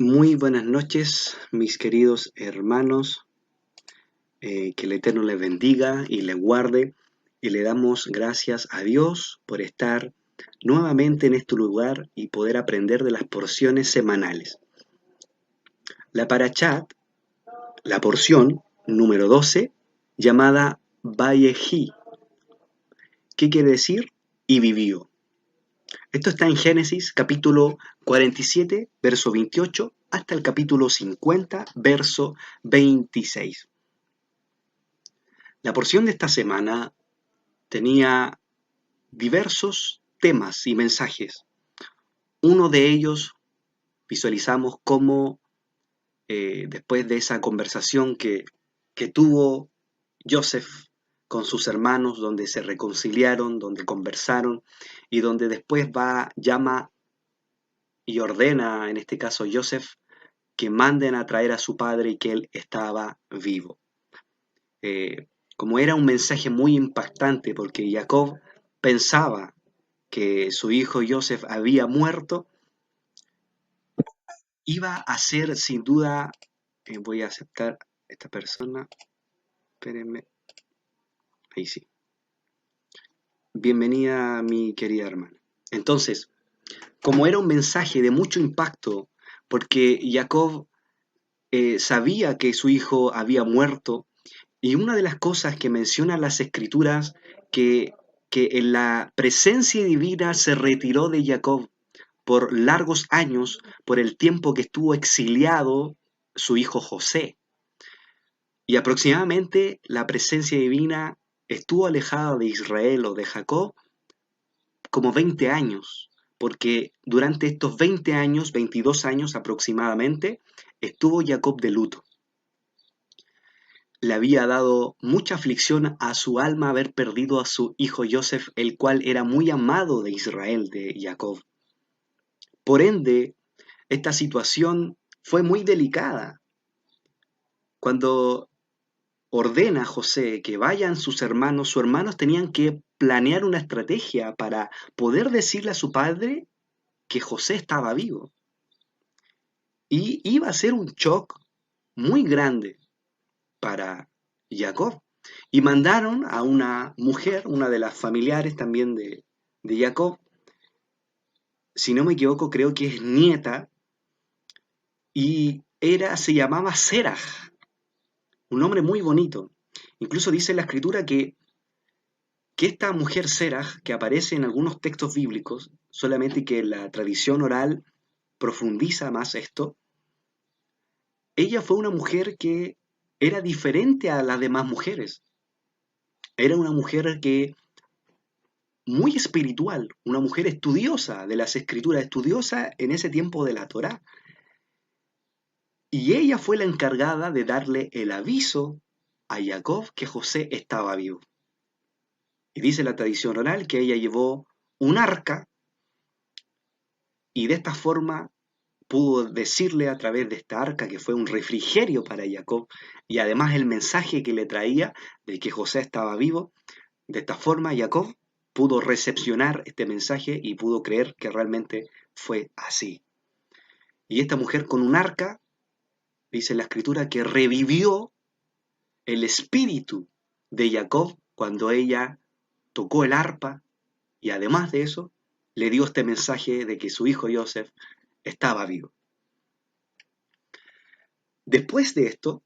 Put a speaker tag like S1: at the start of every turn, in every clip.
S1: Muy buenas noches, mis queridos hermanos. Que el Eterno les bendiga y les guarde. Y le damos gracias a Dios por estar nuevamente en este lugar y poder aprender de las porciones semanales. La Parashat, la porción número 12, llamada Vayehi. ¿Qué quiere decir? Y vivió. Esto está en Génesis capítulo 47, verso 28, hasta el capítulo 50, verso 26. La porción de esta semana tenía diversos temas y mensajes. Uno de ellos visualizamos cómo después de esa conversación que tuvo Joseph con sus hermanos, donde se reconciliaron, donde conversaron y donde después llama y ordena, en este caso Joseph, que manden a traer a su padre y que él estaba vivo. Como era un mensaje muy impactante porque Jacob pensaba que su hijo Joseph había muerto, iba a ser sin duda, voy a aceptar a esta persona, espérenme, ahí sí, bienvenida mi querida hermana. Entonces, como era un mensaje de mucho impacto, porque Jacob sabía que su hijo había muerto, y una de las cosas que mencionan las escrituras, que, que en la presencia divina se retiró de Jacob por largos años, por el tiempo que estuvo exiliado su hijo José. Y aproximadamente la presencia divina estuvo alejada de Israel o de Jacob como 20 años, porque durante estos 20 años, 22 años aproximadamente, estuvo Jacob de luto. Le había dado mucha aflicción a su alma haber perdido a su hijo Joseph, el cual era muy amado de Israel, de Jacob. Por ende, esta situación fue muy delicada. Cuando ordena a José que vayan sus hermanos tenían que planear una estrategia para poder decirle a su padre que José estaba vivo. Y iba a ser un shock muy grande para Jacob. Y mandaron a una mujer, una de las familiares también de Jacob, si no me equivoco, creo que es nieta, y se llamaba Seraj, un nombre muy bonito. Incluso dice en la escritura que esta mujer Seraj, que aparece en algunos textos bíblicos, solamente que la tradición oral profundiza más esto, ella fue una mujer que era diferente a las demás mujeres. Era una mujer que muy espiritual, una mujer estudiosa de las escrituras, estudiosa en ese tiempo de la Torá. Y ella fue la encargada de darle el aviso a Jacob que José estaba vivo. Y dice la tradición oral que ella llevó un arca y de esta forma pudo decirle a través de esta arca que fue un refrigerio para Jacob y además el mensaje que le traía de que José estaba vivo. De esta forma Jacob pudo recepcionar este mensaje y pudo creer que realmente fue así. Y esta mujer con un arca, dice la escritura, que revivió el espíritu de Jacob cuando ella tocó el arpa y además de eso le dio este mensaje de que su hijo Joseph estaba vivo. Después de esto,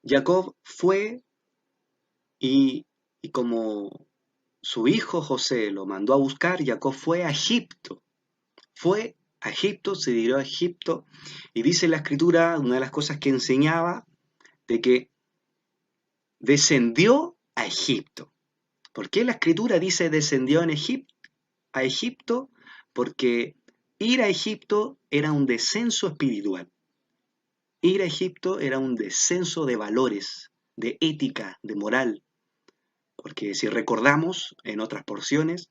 S1: Jacob fue y, y como su hijo José lo mandó a buscar, Jacob fue a Egipto. Fue a Egipto, se dirigió a Egipto y dice la escritura, una de las cosas que enseñaba, de que descendió a Egipto. ¿Por qué la escritura dice descendió a Egipto? Porque ir a Egipto era un descenso espiritual. Ir a Egipto era un descenso de valores, de ética, de moral. Porque si recordamos en otras porciones,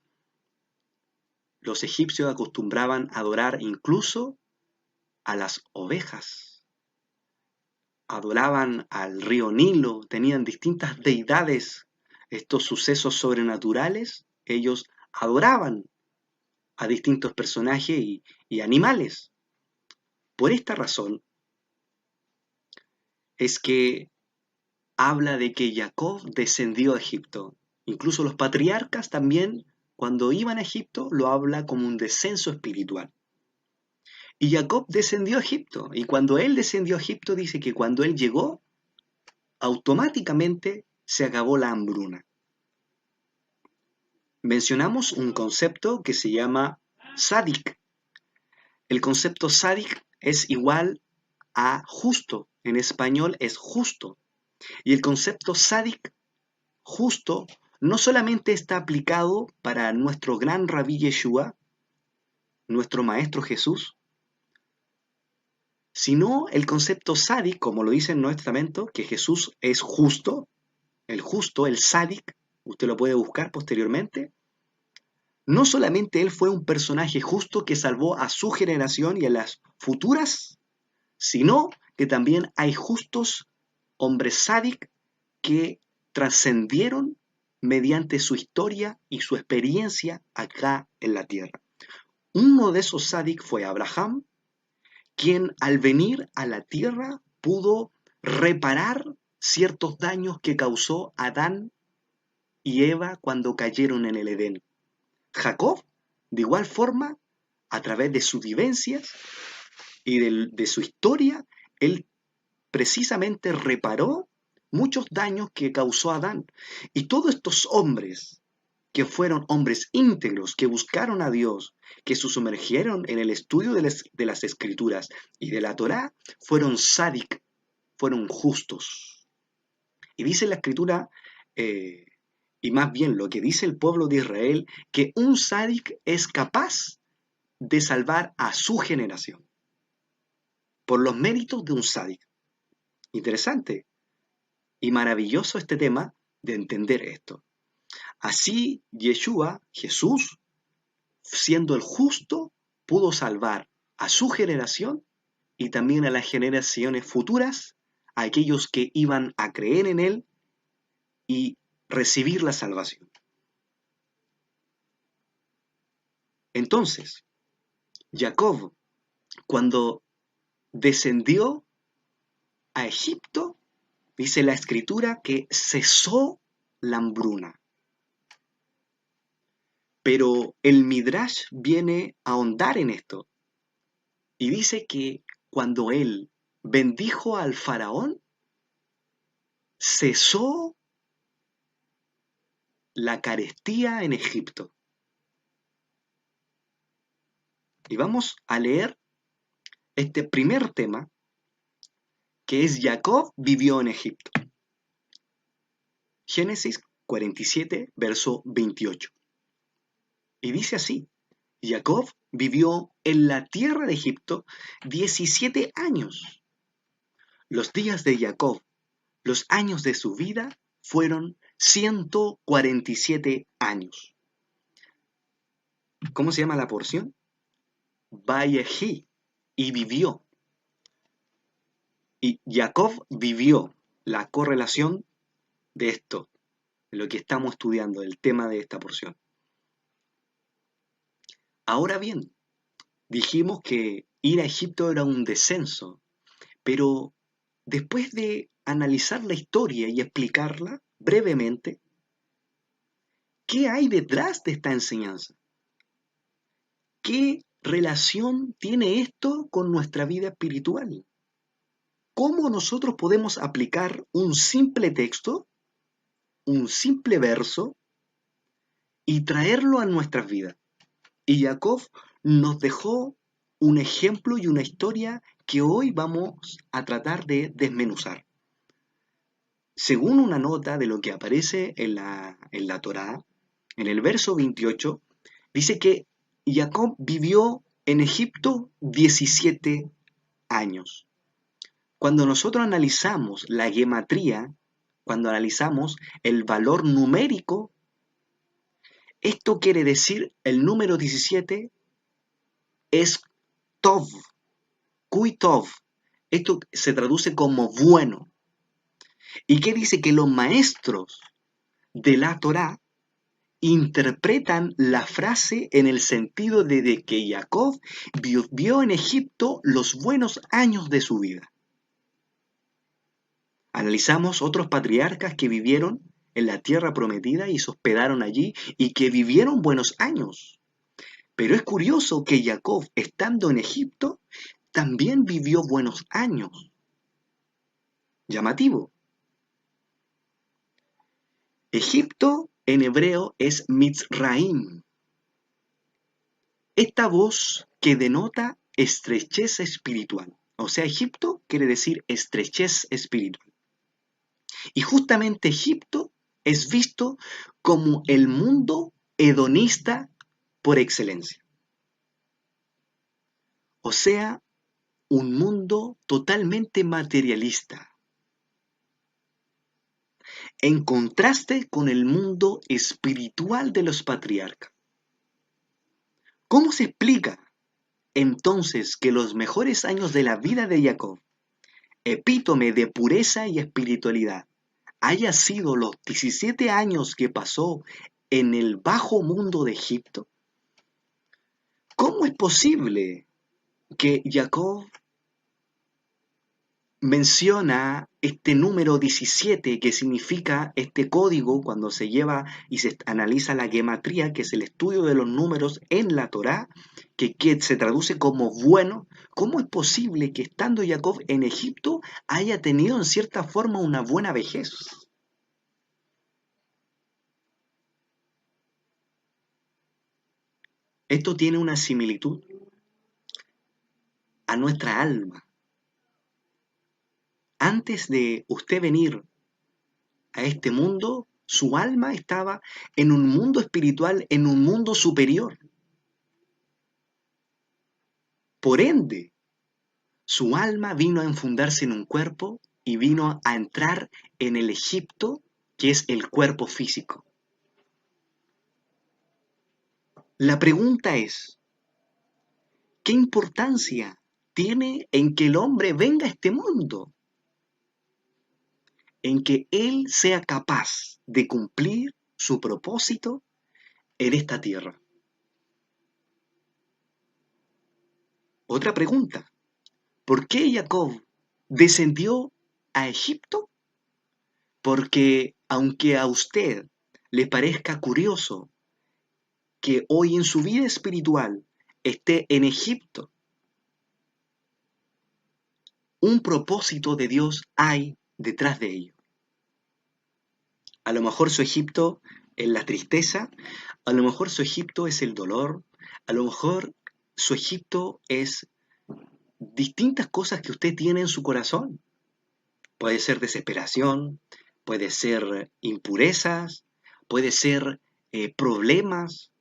S1: los egipcios acostumbraban a adorar incluso a las ovejas. Adoraban al río Nilo, tenían distintas deidades. Estos sucesos sobrenaturales, ellos adoraban a distintos personajes y animales. Por esta razón es que habla de que Jacob descendió a Egipto. Incluso los patriarcas también, cuando iban a Egipto, lo habla como un descenso espiritual. Y Jacob descendió a Egipto. Y cuando él descendió a Egipto, dice que cuando él llegó, automáticamente se acabó la hambruna. Mencionamos un concepto que se llama sádic. El concepto sádic es igual a justo. En español es justo. Y el concepto sádic, justo, no solamente está aplicado para nuestro gran Rabí Yeshua, nuestro Maestro Jesús, sino el concepto sádic, como lo dice el Nuevo Testamento, que Jesús es justo, el sádic, usted lo puede buscar posteriormente. No solamente él fue un personaje justo que salvó a su generación y a las futuras, sino que también hay justos hombres sádic que trascendieron mediante su historia y su experiencia acá en la tierra. Uno de esos sádic fue Abraham, quien al venir a la tierra pudo reparar ciertos daños que causó Adán y Eva cuando cayeron en el Edén. Jacob, de igual forma, a través de sus vivencias y de su historia, él precisamente reparó muchos daños que causó Adán. Y todos estos hombres, que fueron hombres íntegros, que buscaron a Dios, que se sumergieron en el estudio de las Escrituras y de la Torá, fueron sádic, fueron justos. Y dice la Escritura, y más bien lo que dice el pueblo de Israel, que un sádic es capaz de salvar a su generación por los méritos de un sádic. Interesante y maravilloso este tema de entender esto. Así Yeshua, Jesús, siendo el justo, pudo salvar a su generación y también a las generaciones futuras, a aquellos que iban a creer en él y recibir la salvación. Entonces, Jacob, cuando descendió a Egipto, dice la Escritura que cesó la hambruna. Pero el Midrash viene a ahondar en esto y dice que cuando él bendijo al faraón, cesó la carestía en Egipto. Y vamos a leer este primer tema, que es Jacob vivió en Egipto. Génesis 47, verso 28. Y dice así: Jacob vivió en la tierra de Egipto 17 años. Los días de Jacob, los años de su vida, fueron 147 años. ¿Cómo se llama la porción? Vayehi, y vivió. Y Jacob vivió la correlación de esto, de lo que estamos estudiando, el tema de esta porción. Ahora bien, dijimos que ir a Egipto era un descenso, pero después de analizar la historia y explicarla brevemente, ¿qué hay detrás de esta enseñanza? ¿Qué relación tiene esto con nuestra vida espiritual? ¿Cómo nosotros podemos aplicar un simple texto, un simple verso, y traerlo a nuestras vidas? Y Jacob nos dejó un ejemplo y una historia que hoy vamos a tratar de desmenuzar. Según una nota de lo que aparece en la Torá, en el verso 28, dice que Jacob vivió en Egipto 17 años. Cuando nosotros analizamos la gematría, cuando analizamos el valor numérico, esto quiere decir el número 17 es Tov, Kui Tov. Esto se traduce como bueno. ¿Y qué dice? Que los maestros de la Torá interpretan la frase en el sentido de que Jacob vio en Egipto los buenos años de su vida. Analizamos otros patriarcas que vivieron en la tierra prometida y se hospedaron allí y que vivieron buenos años. Pero es curioso que Jacob, estando en Egipto, también vivió buenos años. Llamativo. Egipto en hebreo es Mitzraim. Esta voz que denota estrechez espiritual. O sea, Egipto quiere decir estrechez espiritual. Y justamente Egipto es visto como el mundo hedonista por excelencia. O sea, un mundo totalmente materialista, en contraste con el mundo espiritual de los patriarcas. ¿Cómo se explica entonces que los mejores años de la vida de Jacob, epítome de pureza y espiritualidad, haya sido los 17 años que pasó en el bajo mundo de Egipto? ¿Cómo es posible que Jacob menciona este número 17, que significa este código cuando se lleva y se analiza la gematría, que es el estudio de los números en la Torá, que se traduce como bueno? ¿Cómo es posible que estando Jacob en Egipto haya tenido en cierta forma una buena vejez? Esto tiene una similitud a nuestra alma. Antes de usted venir a este mundo, su alma estaba en un mundo espiritual, en un mundo superior. Por ende, su alma vino a enfundarse en un cuerpo y vino a entrar en el Egipto, que es el cuerpo físico. La pregunta es, ¿qué importancia tiene en que el hombre venga a este mundo? En que él sea capaz de cumplir su propósito en esta tierra. Otra pregunta, ¿por qué Jacob descendió a Egipto? Porque aunque a usted le parezca curioso que hoy en su vida espiritual esté en Egipto, un propósito de Dios hay detrás de ello. A lo mejor su Egipto es la tristeza, a lo mejor su Egipto es el dolor, a lo mejor su Egipto es distintas cosas que usted tiene en su corazón. Puede ser desesperación, puede ser impurezas, puede ser problemas,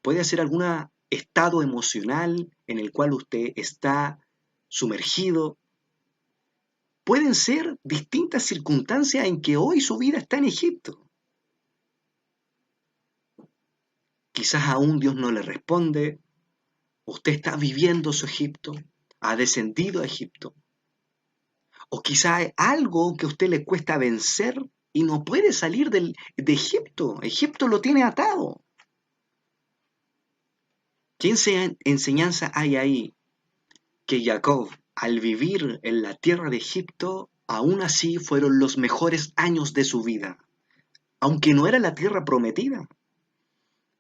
S1: puede ser algún estado emocional en el cual usted está sumergido. Pueden ser distintas circunstancias en que hoy su vida está en Egipto. Quizás aún Dios no le responde, usted está viviendo su Egipto, ha descendido a Egipto. O quizás hay algo que a usted le cuesta vencer y no puede salir de Egipto. Egipto lo tiene atado. ¿Qué enseñanza hay ahí? Que Jacob, al vivir en la tierra de Egipto, aún así fueron los mejores años de su vida, aunque no era la tierra prometida,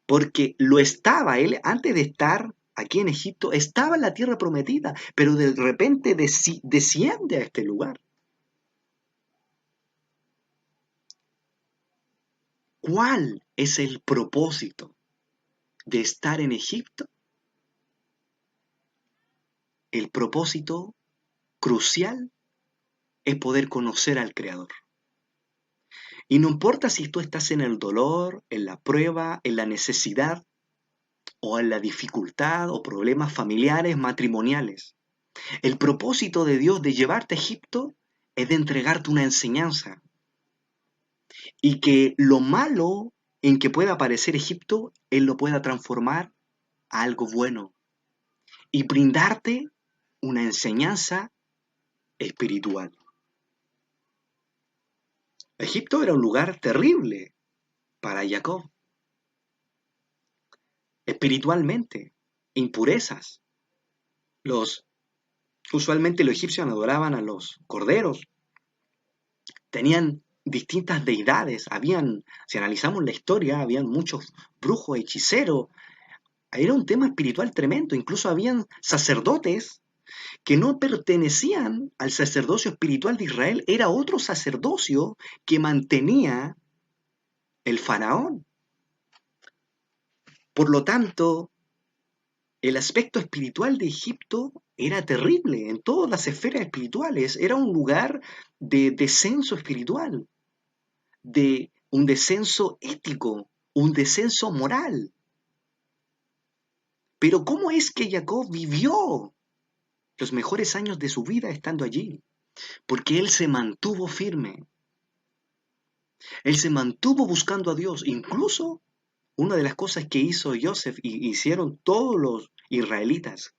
S1: porque lo estaba él antes de estar aquí en Egipto, estaba en la tierra prometida, pero de repente desciende a este lugar. ¿Cuál es el propósito de estar en Egipto? El propósito crucial es poder conocer al Creador. Y no importa si tú estás en el dolor, en la prueba, en la necesidad, o en la dificultad, o problemas familiares, matrimoniales. El propósito de Dios de llevarte a Egipto es de entregarte una enseñanza. Y que lo malo en que pueda aparecer Egipto, Él lo pueda transformar a algo bueno. Y brindarte una enseñanza espiritual. Egipto era un lugar terrible para Jacob. espiritualmente, impurezas. Usualmente los egipcios adoraban a los corderos, tenían distintas deidades, si analizamos la historia, habían muchos brujos, hechiceros, era un tema espiritual tremendo, incluso habían sacerdotes que no pertenecían al sacerdocio espiritual de Israel, era otro sacerdocio que mantenía el faraón. Por lo tanto, el aspecto espiritual de Egipto era terrible en todas las esferas espirituales, era un lugar de descenso espiritual, de un descenso ético, un descenso moral. Pero ¿cómo es que Jacob vivió los mejores años de su vida estando allí? Porque él se mantuvo firme, él se mantuvo buscando a Dios. Incluso una de las cosas que hizo Joseph y hicieron todos los israelitas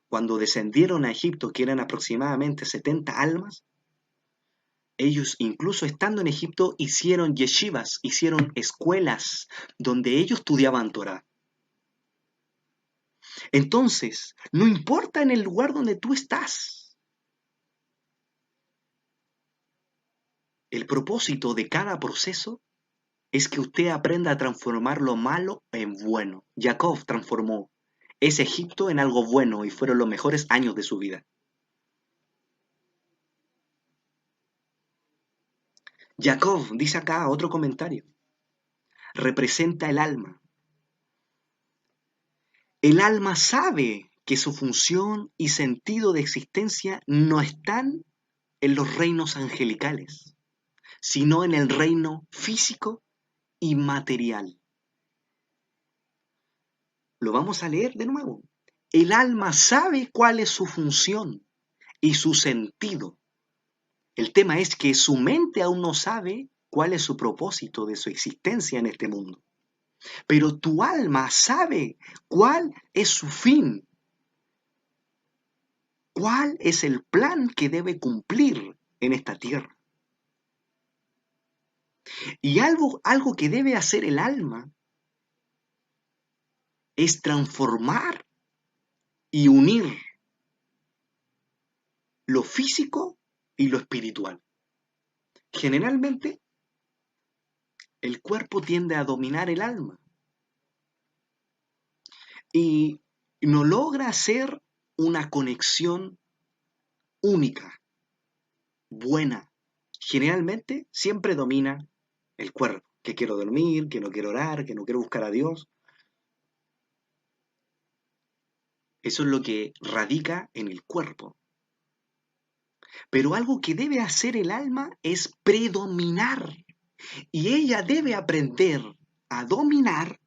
S1: cuando descendieron a Egipto, que eran aproximadamente 70 almas, ellos incluso estando en Egipto hicieron yeshivas, hicieron escuelas donde ellos estudiaban Torah. Entonces, no importa en el lugar donde tú estás, el propósito de cada proceso es que usted aprenda a transformar lo malo en bueno. Jacob transformó ese Egipto en algo bueno y fueron los mejores años de su vida. Jacob, dice acá otro comentario, representa el alma. El alma sabe que su función y sentido de existencia no están en los reinos angelicales, sino en el reino físico y material. Lo vamos a leer de nuevo. El alma sabe cuál es su función y su sentido. El tema es que su mente aún no sabe cuál es su propósito de su existencia en este mundo. Pero tu alma sabe cuál es su fin, cuál es el plan que debe cumplir en esta tierra. Y algo que debe hacer el alma es transformar y unir lo físico y lo espiritual. Generalmente, el cuerpo tiende a dominar el alma y no logra hacer una conexión única, buena. Generalmente siempre domina el cuerpo, que quiero dormir, que no quiero orar, que no quiero buscar a Dios. Eso es lo que radica en el cuerpo. Pero algo que debe hacer el alma es predominar. Y ella debe aprender a dominar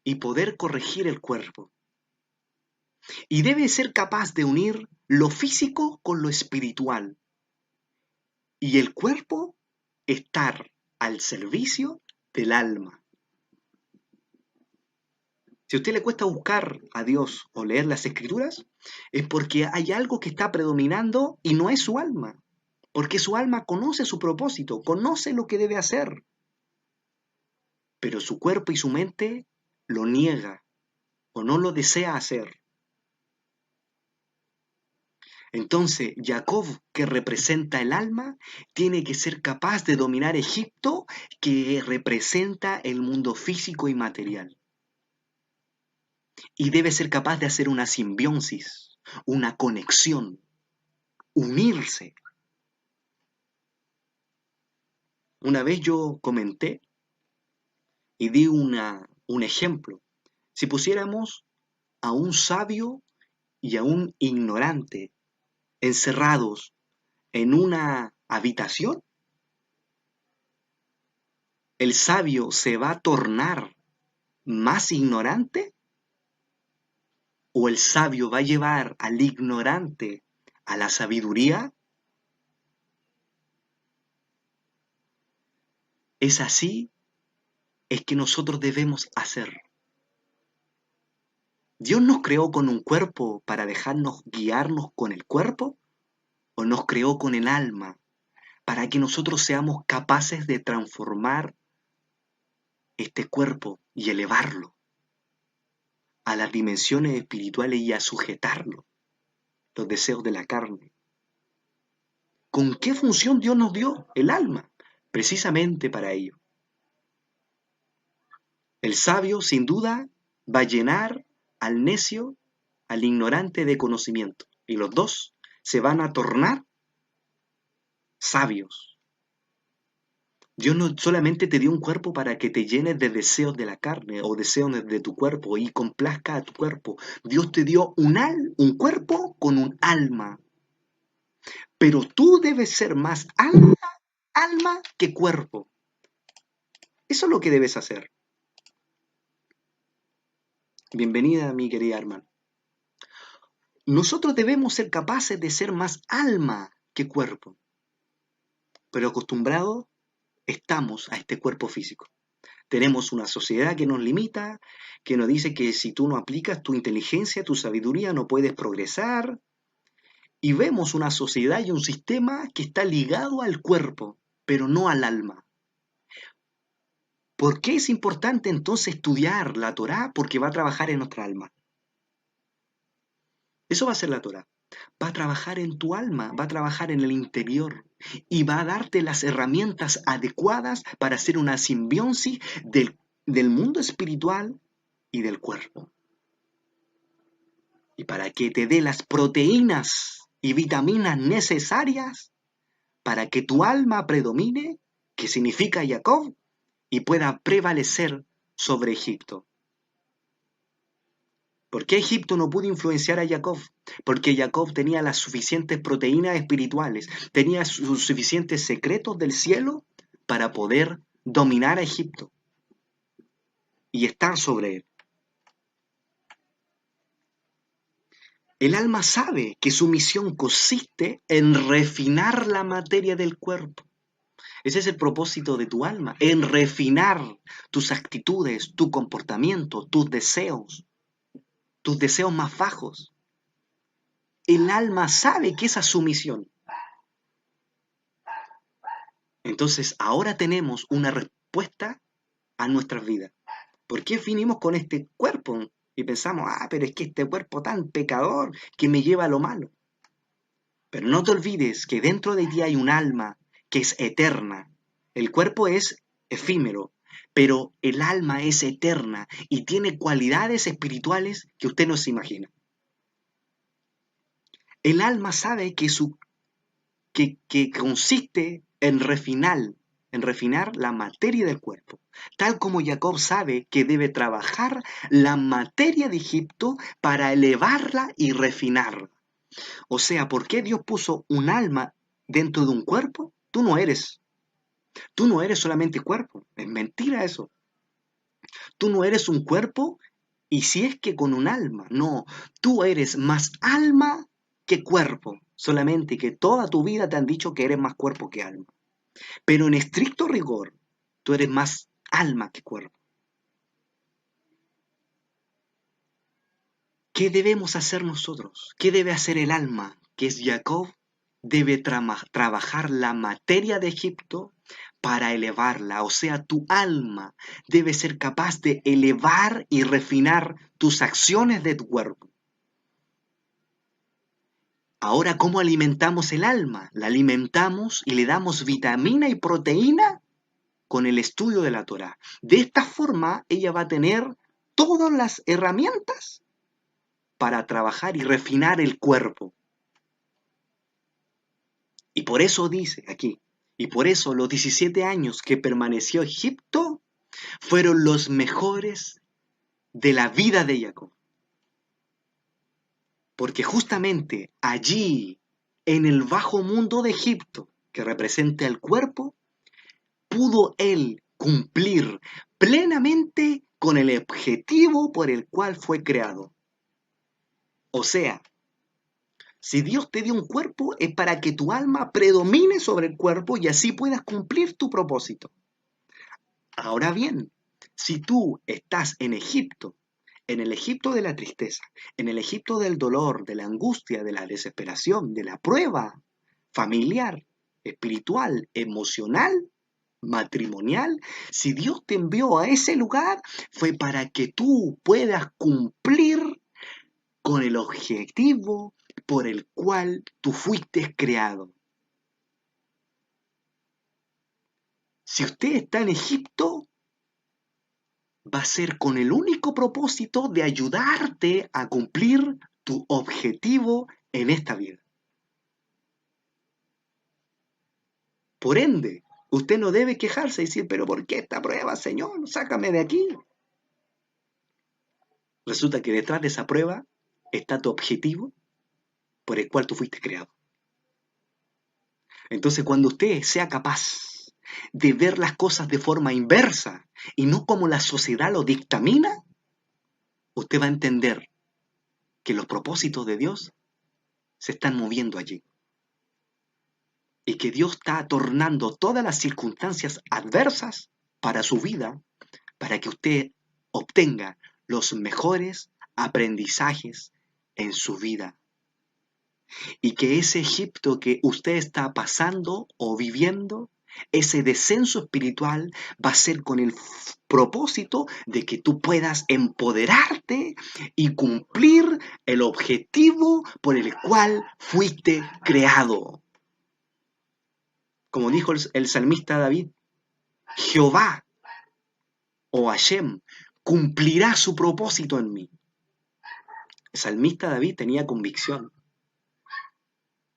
S1: y poder corregir el cuerpo. Y debe ser capaz de unir lo físico con lo espiritual. Y el cuerpo estar al servicio del alma. Si a usted le cuesta buscar a Dios o leer las escrituras, es porque hay algo que está predominando y no es su alma. Porque su alma conoce su propósito, conoce lo que debe hacer. Pero su cuerpo y su mente lo niega o no lo desea hacer. Entonces, Jacob, que representa el alma, tiene que ser capaz de dominar Egipto, que representa el mundo físico y material. Y debe ser capaz de hacer una simbiosis, una conexión, unirse. Una vez yo comenté y di un ejemplo. Si pusiéramos a un sabio y a un ignorante encerrados en una habitación, ¿el sabio se va a tornar más ignorante? ¿O el sabio va a llevar al ignorante a la sabiduría? Es así, es que nosotros debemos hacer. ¿Dios nos creó con un cuerpo para dejarnos guiarnos con el cuerpo? ¿O nos creó con el alma para que nosotros seamos capaces de transformar este cuerpo y elevarlo a las dimensiones espirituales y a sujetarlo, los deseos de la carne. ¿Con qué función Dios nos dio el alma? Precisamente para ello. El sabio, sin duda, va a llenar al necio, al ignorante de conocimiento. Y los dos se van a tornar sabios. Dios no solamente te dio un cuerpo para que te llenes de deseos de la carne o deseos de tu cuerpo y complazca a tu cuerpo. Dios te dio un cuerpo con un alma. Pero tú debes ser más alma que cuerpo. Eso es lo que debes hacer. Bienvenida, mi querida hermana. Nosotros debemos ser capaces de ser más alma que cuerpo. Pero acostumbrados estamos a este cuerpo físico. Tenemos una sociedad que nos limita, que nos dice que si tú no aplicas tu inteligencia, tu sabiduría, no puedes progresar. Y vemos una sociedad y un sistema que está ligado al cuerpo, pero no al alma. ¿Por qué es importante entonces estudiar la Torá? Porque va a trabajar en nuestra alma. Eso va a ser la Torá. Va a trabajar en tu alma, va a trabajar en el interior y va a darte las herramientas adecuadas para hacer una simbiosis del mundo espiritual y del cuerpo. Y para que te dé las proteínas y vitaminas necesarias para que tu alma predomine, que significa Jacob, y pueda prevalecer sobre Egipto. ¿Por qué Egipto no pudo influenciar a Jacob? Porque Jacob tenía las suficientes proteínas espirituales, tenía sus suficientes secretos del cielo para poder dominar a Egipto y estar sobre él. El alma sabe que su misión consiste en refinar la materia del cuerpo. Ese es el propósito de tu alma, en refinar tus actitudes, tu comportamiento, tus deseos más bajos. El alma sabe que esa es su misión. Entonces, ahora tenemos una respuesta a nuestras vidas. ¿Por qué vinimos con este cuerpo? Y pensamos, pero es que este cuerpo tan pecador que me lleva a lo malo. Pero no te olvides que dentro de ti hay un alma que es eterna. El cuerpo es efímero, pero el alma es eterna y tiene cualidades espirituales que usted no se imagina. El alma sabe que consiste en refinar la materia del cuerpo, tal como Jacob sabe que debe trabajar la materia de Egipto para elevarla y refinarla. O sea, ¿por qué Dios puso un alma dentro de un cuerpo? Tú no eres solamente cuerpo, es mentira eso. Tú no eres un cuerpo y si es que con un alma, no, tú eres más alma que cuerpo, solamente que toda tu vida te han dicho que eres más cuerpo que alma. Pero en estricto rigor, tú eres más alma que cuerpo. ¿Qué debemos hacer nosotros? ¿Qué debe hacer el alma, que es Jacob? Debe trabajar la materia de Egipto para elevarla. O sea, tu alma debe ser capaz de elevar y refinar tus acciones de tu cuerpo. Ahora, ¿cómo alimentamos el alma? La alimentamos y le damos vitamina y proteína con el estudio de la Torá. De esta forma, ella va a tener todas las herramientas para trabajar y refinar el cuerpo. Y por eso dice aquí, y por eso los 17 años que permaneció Egipto fueron los mejores de la vida de Jacob. Porque justamente allí, en el bajo mundo de Egipto, que representa el cuerpo, pudo él cumplir plenamente con el objetivo por el cual fue creado. O sea, si Dios te dio un cuerpo es para que tu alma predomine sobre el cuerpo y así puedas cumplir tu propósito. Ahora bien, si tú estás en Egipto, en el Egipto de la tristeza, en el Egipto del dolor, de la angustia, de la desesperación, de la prueba familiar, espiritual, emocional, matrimonial, si Dios te envió a ese lugar, fue para que tú puedas cumplir con el objetivo por el cual tú fuiste creado. Si usted está en Egipto, va a ser con el único propósito de ayudarte a cumplir tu objetivo en esta vida. Por ende, usted no debe quejarse y decir, pero ¿por qué esta prueba, Señor? Sácame de aquí. Resulta que detrás de esa prueba está tu objetivo por el cual tú fuiste creado. Entonces, cuando usted sea capaz de ver las cosas de forma inversa y no como la sociedad lo dictamina, usted va a entender que los propósitos de Dios se están moviendo allí. Y que Dios está tornando todas las circunstancias adversas para su vida, para que usted obtenga los mejores aprendizajes en su vida. Y que ese Egipto que usted está pasando o viviendo, ese descenso espiritual va a ser con el propósito de que tú puedas empoderarte y cumplir el objetivo por el cual fuiste creado. Como dijo el salmista David, Jehová o Hashem cumplirá su propósito en mí. El salmista David tenía convicción.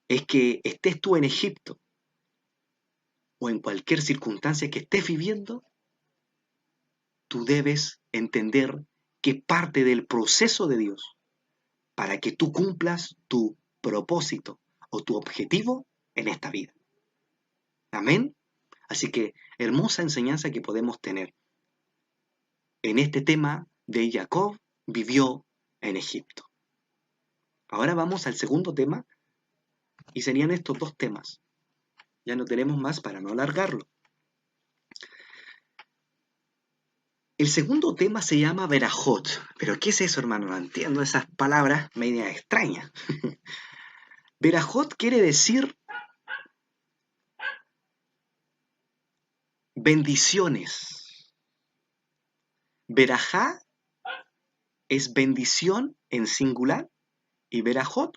S1: Es que estés tú en Egipto o en cualquier circunstancia que estés viviendo, tú debes entender que parte del proceso de Dios para que tú cumplas tu propósito o tu objetivo en esta vida. Amén. Así que hermosa enseñanza que podemos tener en este tema de Jacob vivió en Egipto. Ahora vamos al segundo tema y serían estos dos temas. Ya no tenemos más para no alargarlo. El segundo tema se llama Berajot. ¿Pero qué es eso, hermano? No entiendo esas palabras media extrañas. Berajot quiere decir bendiciones. Berajá es bendición en singular y Berajot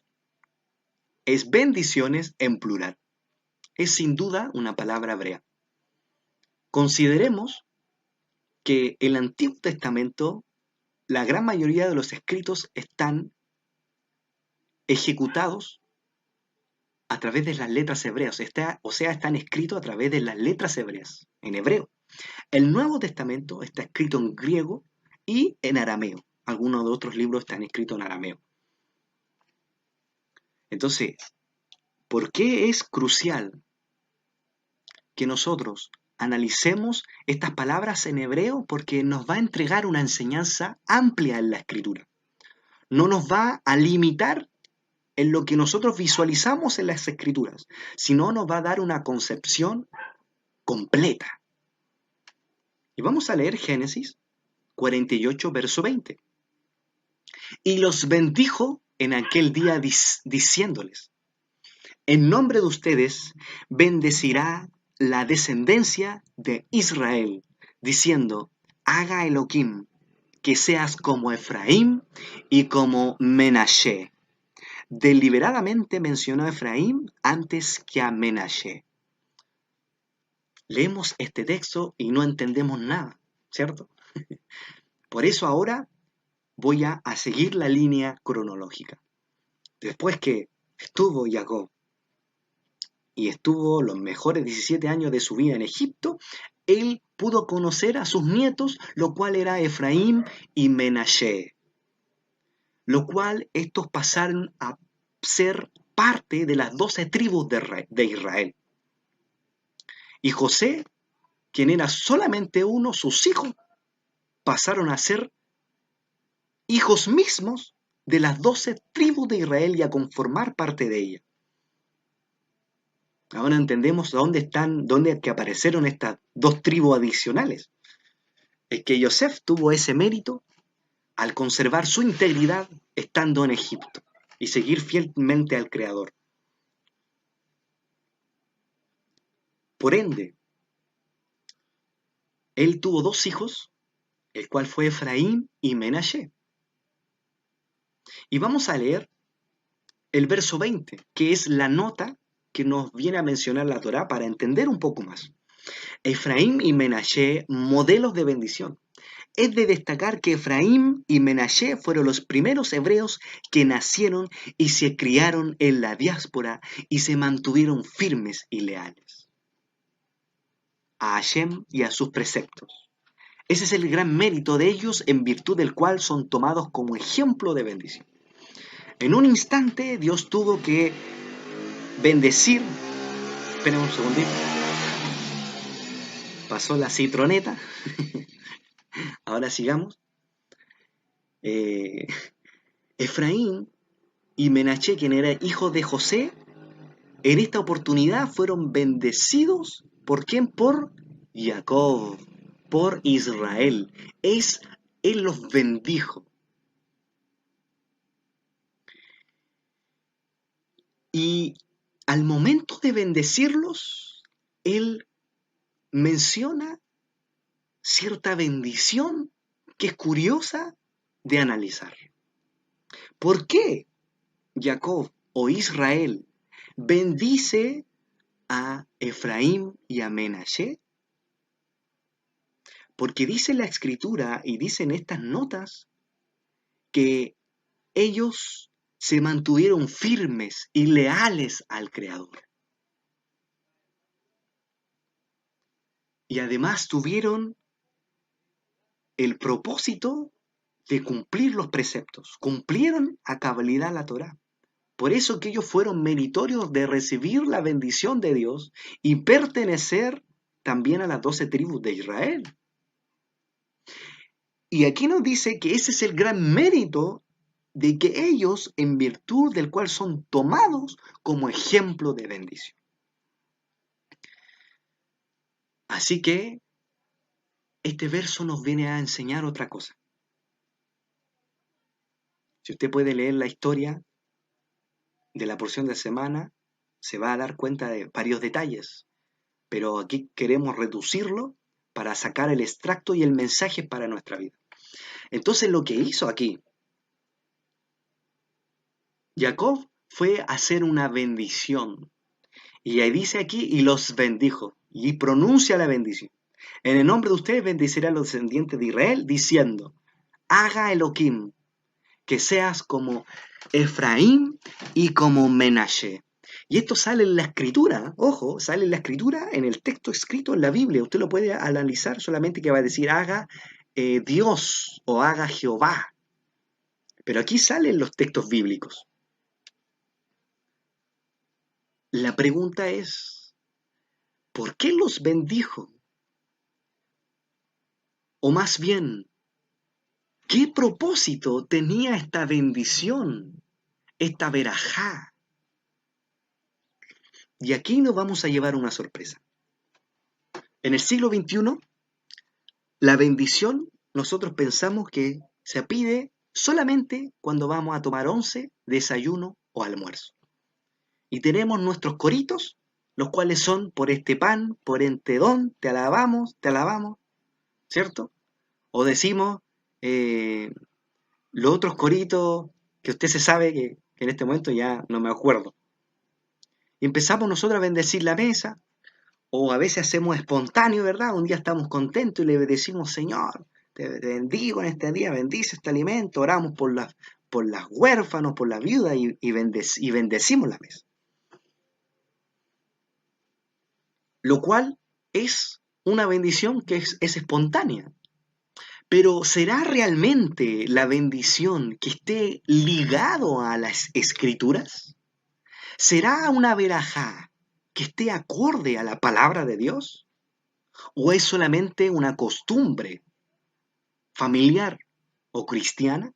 S1: es bendiciones en plural. Es sin duda una palabra hebrea. Consideremos que el Antiguo Testamento, la gran mayoría de los escritos están ejecutados a través de las letras hebreas, o sea, están escritos a través de las letras hebreas, en hebreo. El Nuevo Testamento está escrito en griego y en arameo. Algunos de otros libros están escritos en arameo. Entonces, ¿por qué es crucial que nosotros analicemos estas palabras en hebreo? Porque nos va a entregar una enseñanza amplia en la escritura. No nos va a limitar en lo que nosotros visualizamos en las escrituras, sino nos va a dar una concepción completa. Y vamos a leer Génesis 48, verso 20. Y los bendijo en aquel día diciéndoles, en nombre de ustedes bendecirá la descendencia de Israel, diciendo, haga Elohim que seas como Efraín y como Menashe. Deliberadamente mencionó a Efraín antes que a Menashe. Leemos este texto y no entendemos nada, ¿cierto? Por eso ahora voy a seguir la línea cronológica. Después que estuvo Jacob y estuvo los mejores 17 años de su vida en Egipto, él pudo conocer a sus nietos, lo cual era Efraín y Menashe, lo cual estos pasaron a ser parte de las 12 tribus de Israel. Y José, quien era solamente uno, sus hijos, pasaron a ser hijos mismos de las 12 tribus de Israel y a conformar parte de ella. Ahora entendemos dónde que aparecieron estas dos tribus adicionales. Es que Yosef tuvo ese mérito al conservar su integridad estando en Egipto y seguir fielmente al Creador. Por ende, Él tuvo dos hijos, el cual fue Efraín y Menashe. Y vamos a leer el verso 20, que es la nota que nos viene a mencionar la Torá para entender un poco más. Efraín y Menashe, modelos de bendición. Es de destacar que Efraín y Menashe fueron los primeros hebreos que nacieron y se criaron en la diáspora y se mantuvieron firmes y leales a Hashem y a sus preceptos. Ese es el gran mérito de ellos, en virtud del cual son tomados como ejemplo de bendición. En un instante Dios tuvo que bendecir. Esperen un segundito. Pasó la citroneta. Ahora sigamos. Efraín y Menashe, quien era hijo de José, en esta oportunidad fueron bendecidos. ¿Por quién? Por Jacob, por Israel. Él los bendijo. Y al momento de bendecirlos, él menciona cierta bendición que es curiosa de analizar. ¿Por qué Jacob o Israel bendice a Efraín y a Menashe? Porque dice la escritura y dicen estas notas que ellos se mantuvieron firmes y leales al Creador. Y además tuvieron el propósito de cumplir los preceptos, cumplieron a cabalidad la Torá. Por eso que ellos fueron meritorios de recibir la bendición de Dios y pertenecer también a las 12 tribus de Israel. Y aquí nos dice que ese es el gran mérito de que ellos, en virtud del cual son tomados como ejemplo de bendición. Así que este verso nos viene a enseñar otra cosa. Si usted puede leer la historia de la porción de semana, se va a dar cuenta de varios detalles, pero aquí queremos reducirlo para sacar el extracto y el mensaje para nuestra vida. Entonces lo que hizo aquí Jacob fue hacer una bendición, y ahí dice aquí, y los bendijo, y pronuncia la bendición. En el nombre de ustedes bendeciré a los descendientes de Israel, diciendo, haga Elohim, que seas como Efraín y como Menashe. Y esto sale en la escritura, ojo, sale en la escritura, en el texto escrito en la Biblia. Usted lo puede analizar solamente que va a decir haga Dios o haga Jehová. Pero aquí salen los textos bíblicos. La pregunta es, ¿por qué los bendijo? O más bien, ¿qué propósito tenía esta bendición, esta verajá? Y aquí nos vamos a llevar una sorpresa. En el siglo XXI, la bendición nosotros pensamos que se pide solamente cuando vamos a tomar once, desayuno o almuerzo. Y tenemos nuestros coritos, los cuales son por este pan, por este don, te alabamos, ¿cierto? O decimos los otros coritos que usted se sabe que en este momento ya no me acuerdo. Y empezamos nosotros a bendecir la mesa, o a veces hacemos espontáneo, ¿verdad? Un día estamos contentos y le decimos, Señor, te bendigo en este día, bendice este alimento, oramos por las huérfanos, por la viuda y bendecimos la mesa. Lo cual es una bendición que es espontánea. Pero ¿será realmente la bendición que esté ligado a las escrituras? ¿Será una verajá que esté acorde a la palabra de Dios? ¿O es solamente una costumbre familiar o cristiana?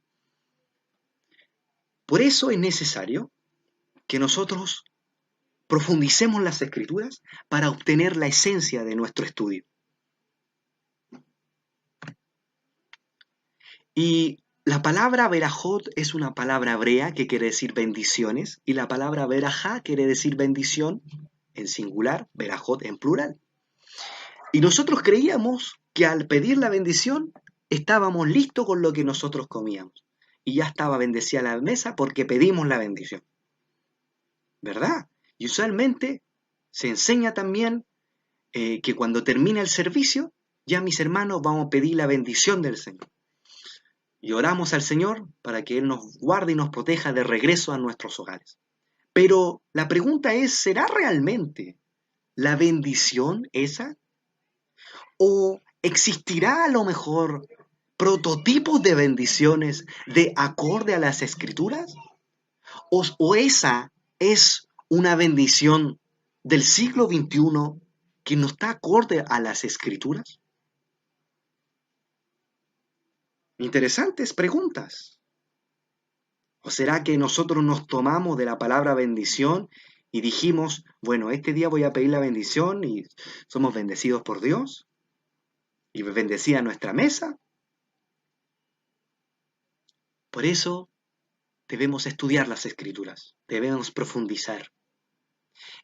S1: Por eso es necesario que nosotros profundicemos las escrituras para obtener la esencia de nuestro estudio. Y la palabra verajot es una palabra hebrea que quiere decir bendiciones, y la palabra verajá quiere decir bendición en singular, verajot en plural. Y nosotros creíamos que al pedir la bendición estábamos listos con lo que nosotros comíamos. Y ya estaba bendecida la mesa porque pedimos la bendición, ¿verdad? Y usualmente se enseña también que cuando termina el servicio, ya mis hermanos vamos a pedir la bendición del Señor. Y oramos al Señor para que Él nos guarde y nos proteja de regreso a nuestros hogares. Pero la pregunta es, ¿será realmente la bendición esa? ¿O existirá a lo mejor prototipos de bendiciones de acorde a las escrituras? ¿O esa es una bendición del siglo XXI que no está acorde a las escrituras? Interesantes preguntas. ¿O será que nosotros nos tomamos de la palabra bendición y dijimos, bueno, este día voy a pedir la bendición y somos bendecidos por Dios y bendecida nuestra mesa? Por eso debemos estudiar las escrituras, debemos profundizar.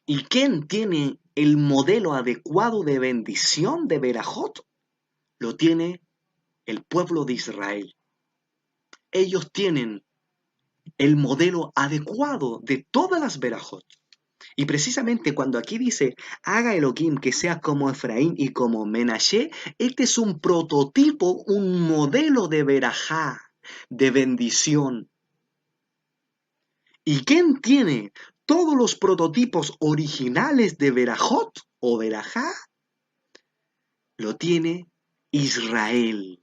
S1: ¿Y quién tiene el modelo adecuado de bendición de Berajot? Lo tiene el pueblo de Israel. Ellos tienen el modelo adecuado de todas las Berajot. Y precisamente cuando aquí dice, haga Elohim que sea como Efraín y como Menashe, este es un prototipo, un modelo de Berajá, de bendición. ¿Y quién tiene todos los prototipos originales de Berajot o Berajá? Lo tiene Israel.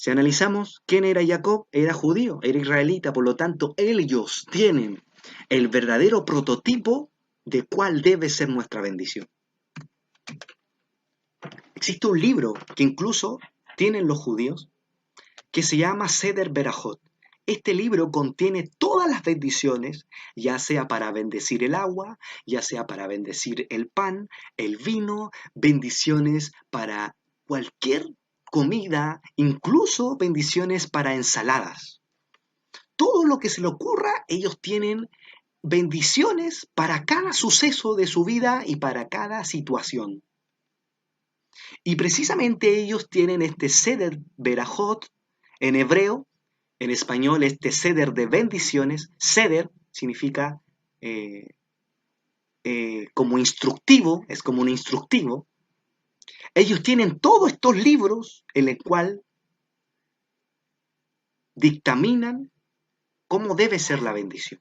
S1: Si analizamos quién era Jacob, era judío, era israelita, por lo tanto ellos tienen el verdadero prototipo de cuál debe ser nuestra bendición. Existe un libro que incluso tienen los judíos que se llama Seder Berajot. Este libro contiene todas las bendiciones, ya sea para bendecir el agua, ya sea para bendecir el pan, el vino, bendiciones para cualquier comida, incluso bendiciones para ensaladas. Todo lo que se le ocurra, ellos tienen bendiciones para cada suceso de su vida y para cada situación. Y precisamente ellos tienen este Seder Berajot en hebreo, en español este Seder de bendiciones. Seder significa como instructivo, es como un instructivo. Ellos tienen todos estos libros en el cual dictaminan cómo debe ser la bendición.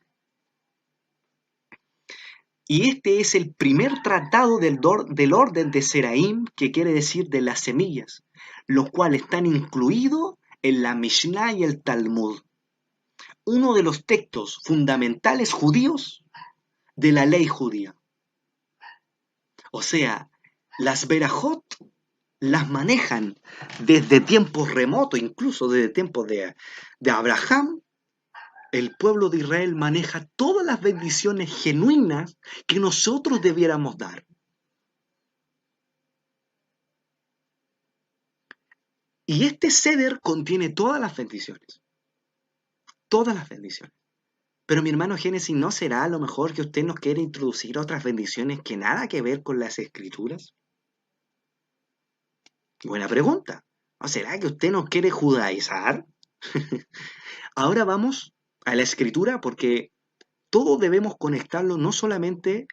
S1: Y este es el primer tratado del orden de Seraim, que quiere decir de las semillas, los cuales están incluidos en la Mishnah y el Talmud, uno de los textos fundamentales judíos de la ley judía. O sea, las Berajot las manejan desde tiempos remotos, incluso desde tiempos de Abraham. El pueblo de Israel maneja todas las bendiciones genuinas que nosotros debiéramos dar. Y este ceder contiene todas las bendiciones. Todas las bendiciones. Pero mi hermano Génesis, ¿no será a lo mejor que usted nos quiere introducir otras bendiciones que nada que ver con las escrituras? Buena pregunta. ¿No será que usted nos quiere judaizar? Ahora vamos a la escritura porque todos debemos conectarlo no solamente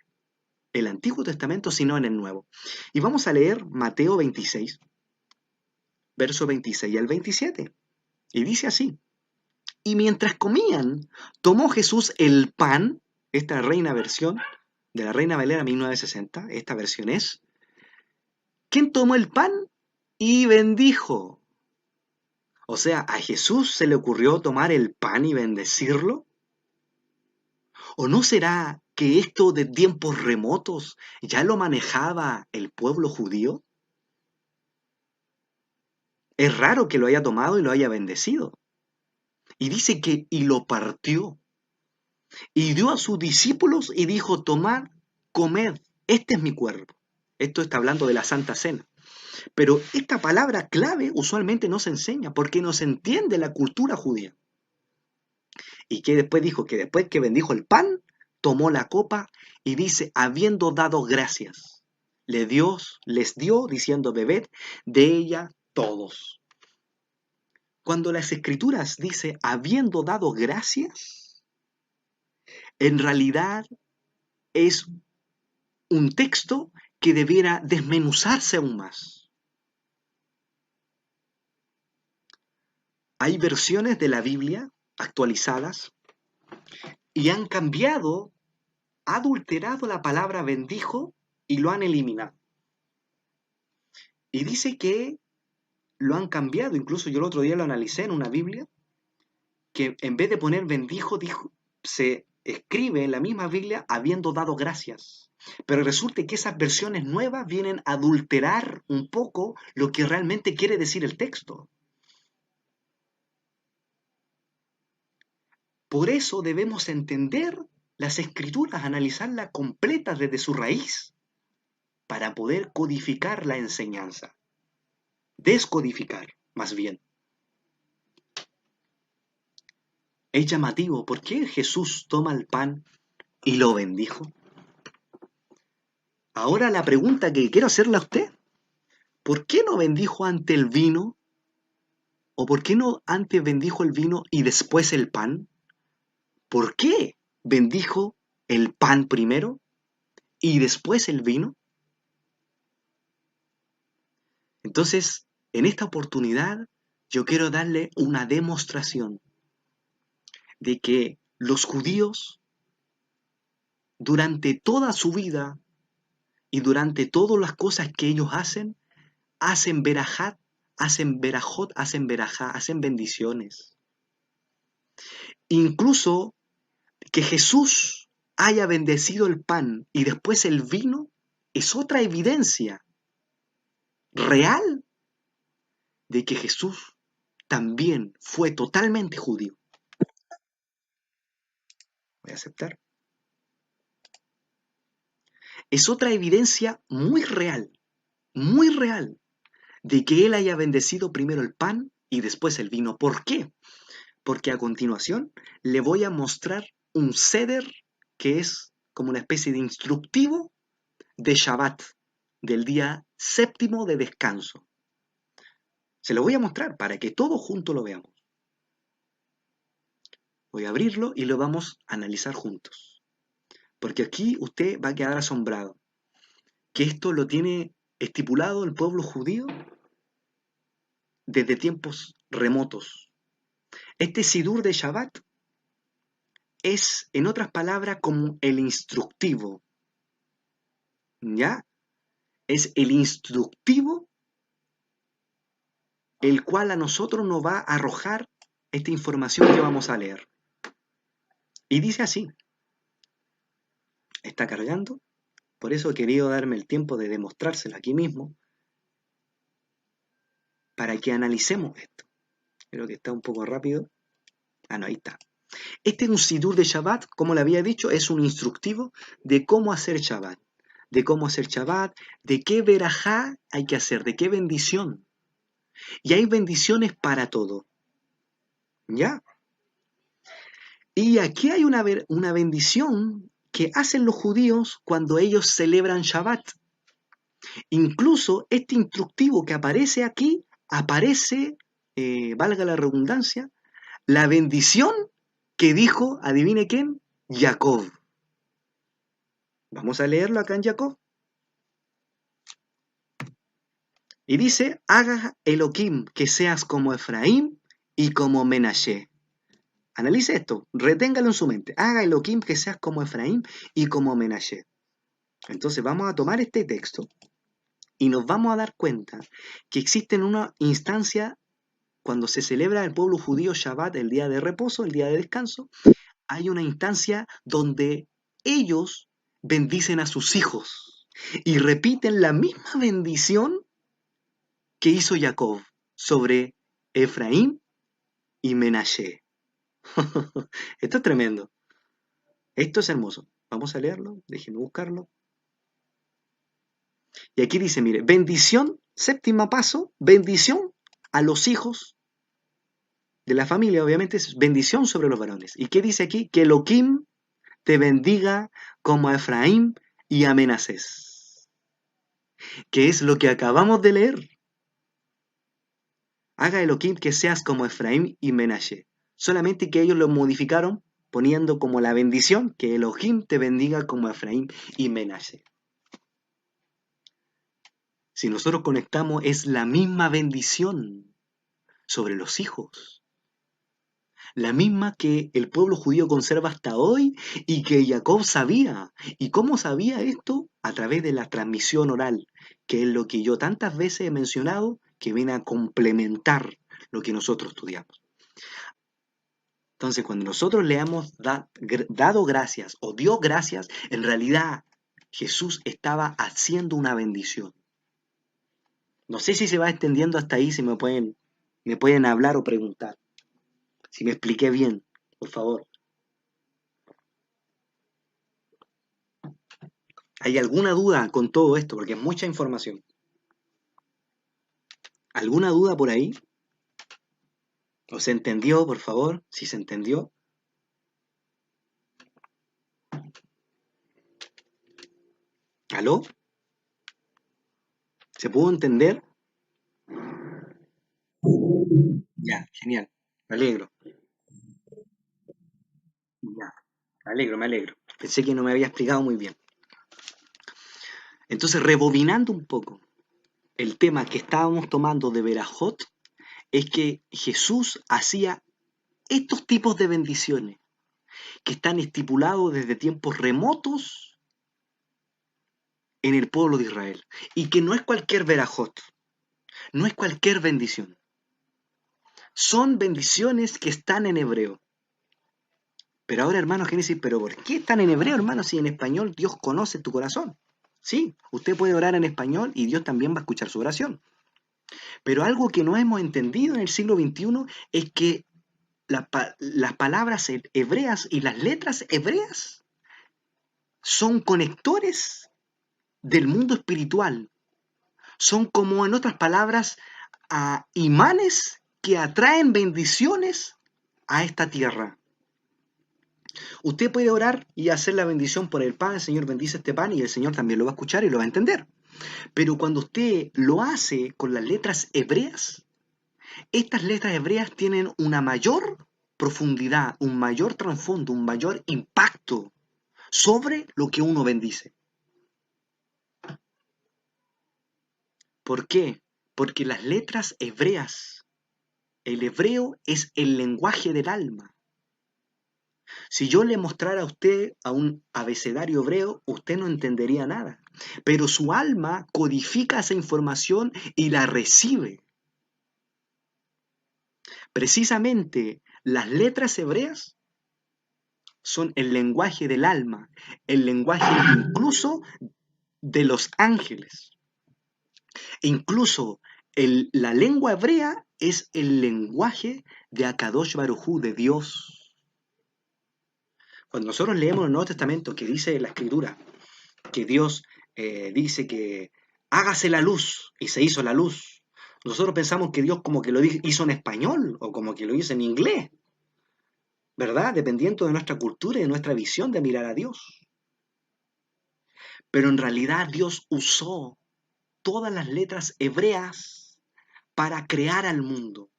S1: el Antiguo Testamento, sino en el Nuevo. Y vamos a leer Mateo 26, verso 26 al 27. Y dice así: y mientras comían, tomó Jesús el pan, esta Reina versión, de la Reina Valera 1960, esta versión es, ¿quién tomó el pan y bendijo? O sea, ¿a Jesús se le ocurrió tomar el pan y bendecirlo? ¿O no será que esto de tiempos remotos ya lo manejaba el pueblo judío? Es raro que lo haya tomado y lo haya bendecido. Y dice que, y lo partió, y dio a sus discípulos y dijo, tomad, comed, este es mi cuerpo. Esto está hablando de la Santa Cena. Pero esta palabra clave usualmente no se enseña porque no se entiende la cultura judía. Y que después dijo que después que bendijo el pan, tomó la copa y dice, habiendo dado gracias, les dio diciendo, bebed de ella todos. Cuando las Escrituras dice, habiendo dado gracias, en realidad es un texto que debiera desmenuzarse aún más. Hay versiones de la Biblia actualizadas y han cambiado, adulterado la palabra bendijo y lo han eliminado. Y dice que lo han cambiado, incluso yo el otro día lo analicé en una Biblia, que en vez de poner bendijo, se escribe en la misma Biblia habiendo dado gracias. Pero resulta que esas versiones nuevas vienen a adulterar un poco lo que realmente quiere decir el texto. Por eso debemos entender las Escrituras, analizarlas completas desde su raíz, para poder codificar la enseñanza. Descodificar, más bien. Es llamativo, ¿por qué Jesús toma el pan y lo bendijo? Ahora la pregunta que quiero hacerle a usted, ¿por qué no bendijo ante el vino? ¿O por qué no antes bendijo el vino y después el pan? ¿Por qué bendijo el pan primero y después el vino? Entonces, en esta oportunidad, yo quiero darle una demostración de que los judíos, durante toda su vida y durante todas las cosas que ellos hacen verajat, hacen verajot, hacen verajá, hacen bendiciones. Incluso que Jesús haya bendecido el pan y después el vino es otra evidencia real de que Jesús también fue totalmente judío. Voy a aceptar. Es otra evidencia muy real, de que él haya bendecido primero el pan y después el vino. ¿Por qué? Porque a continuación le voy a mostrar un seder que es como una especie de instructivo de Shabbat, del día séptimo de descanso. Se lo voy a mostrar para que todos juntos lo veamos. Voy a abrirlo y lo vamos a analizar juntos. Porque aquí usted va a quedar asombrado. Que esto lo tiene estipulado el pueblo judío desde tiempos remotos. Este Sidur de Shabbat es, en otras palabras, como el instructivo. ¿Ya? Es el instructivo el cual a nosotros nos va a arrojar esta información que vamos a leer. Y dice así. Está cargando. Por eso he querido darme el tiempo de demostrárselo aquí mismo, para que analicemos esto. Creo que está un poco rápido. Ah, no, ahí está. Este es un Sidur de Shabbat, como le había dicho, es un instructivo de cómo hacer Shabbat. De cómo hacer Shabbat, de qué verajá hay que hacer, de qué bendición. Y hay bendiciones para todo. ¿Ya? Y aquí hay una bendición que hacen los judíos cuando ellos celebran Shabbat. Incluso este instructivo que aparece aquí, aparece, valga la redundancia, la bendición que dijo, adivine quién, Jacob. Vamos a leerlo acá en Jacob. Y dice, haga Elohim que seas como Efraín y como Menashe. Analice esto, reténgalo en su mente. Haga Elohim que seas como Efraín y como Menashe. Entonces vamos a tomar este texto y nos vamos a dar cuenta que existe una instancia cuando se celebra el pueblo judío Shabbat, el día de reposo, el día de descanso, hay una instancia donde ellos bendicen a sus hijos y repiten la misma bendición que hizo Jacob sobre Efraín y Menashe. Esto es tremendo. Esto es hermoso. Vamos a leerlo, déjenme buscarlo. Y aquí dice, mire, bendición, séptimo paso, bendición a los hijos de la familia, obviamente es bendición sobre los varones. ¿Y qué dice aquí? Que Elohim te bendiga como a Efraín y a Menasés. que es lo que acabamos de leer. Haga Elohim que seas como Efraín y Menashe. Solamente que ellos lo modificaron poniendo como la bendición, que Elohim te bendiga como Efraín y Menashe. Si nosotros conectamos, es la misma bendición sobre los hijos. La misma que el pueblo judío conserva hasta hoy y que Jacob sabía. ¿Y cómo sabía esto? A través de la transmisión oral, que es lo que yo tantas veces he mencionado, que viene a complementar lo que nosotros estudiamos. Entonces, cuando nosotros le hemos dado gracias o dio gracias, en realidad Jesús estaba haciendo una bendición. No sé si se va extendiendo hasta ahí, si me pueden hablar o preguntar. Si me expliqué bien, por favor. ¿Hay alguna duda con todo esto? Porque es mucha información. ¿Alguna duda por ahí? ¿O se entendió, por favor? Si se entendió. ¿Aló? ¿Se pudo entender? Ya, genial. Me alegro. Ya, me alegro, me alegro. Pensé que no me había explicado muy bien. Entonces, rebobinando un poco, el tema que estábamos tomando de Berajot es que Jesús hacía estos tipos de bendiciones que están estipulados desde tiempos remotos en el pueblo de Israel y que no es cualquier Berajot, no es cualquier bendición. Son bendiciones que están en hebreo. Pero ahora, hermano Génesis, ¿pero por qué están en hebreo, hermano, si en español Dios conoce tu corazón? Sí, usted puede orar en español y Dios también va a escuchar su oración. Pero algo que no hemos entendido en el siglo XXI es que las palabras hebreas y las letras hebreas son conectores del mundo espiritual. Son como, en otras palabras, imanes que atraen bendiciones a esta tierra. Usted puede orar y hacer la bendición por el pan, el Señor bendice este pan y el Señor también lo va a escuchar y lo va a entender. Pero cuando usted lo hace con las letras hebreas, estas letras hebreas tienen una mayor profundidad, un mayor trasfondo, un mayor impacto sobre lo que uno bendice. ¿Por qué? Porque las letras hebreas, el hebreo es el lenguaje del alma. Si yo le mostrara a usted a un abecedario hebreo, usted no entendería nada. Pero su alma codifica esa información y la recibe. Precisamente las letras hebreas son el lenguaje del alma, el lenguaje incluso de los ángeles. Incluso la lengua hebrea es el lenguaje de Akadosh Baruj Hu, de Dios. Cuando nosotros leemos el Nuevo Testamento que dice la Escritura que Dios dice que hágase la luz y se hizo la luz, nosotros pensamos que Dios como que lo hizo en español o como que lo hizo en inglés, ¿verdad? Dependiendo de nuestra cultura y de nuestra visión de mirar a Dios. Pero en realidad Dios usó todas las letras hebreas para crear al mundo.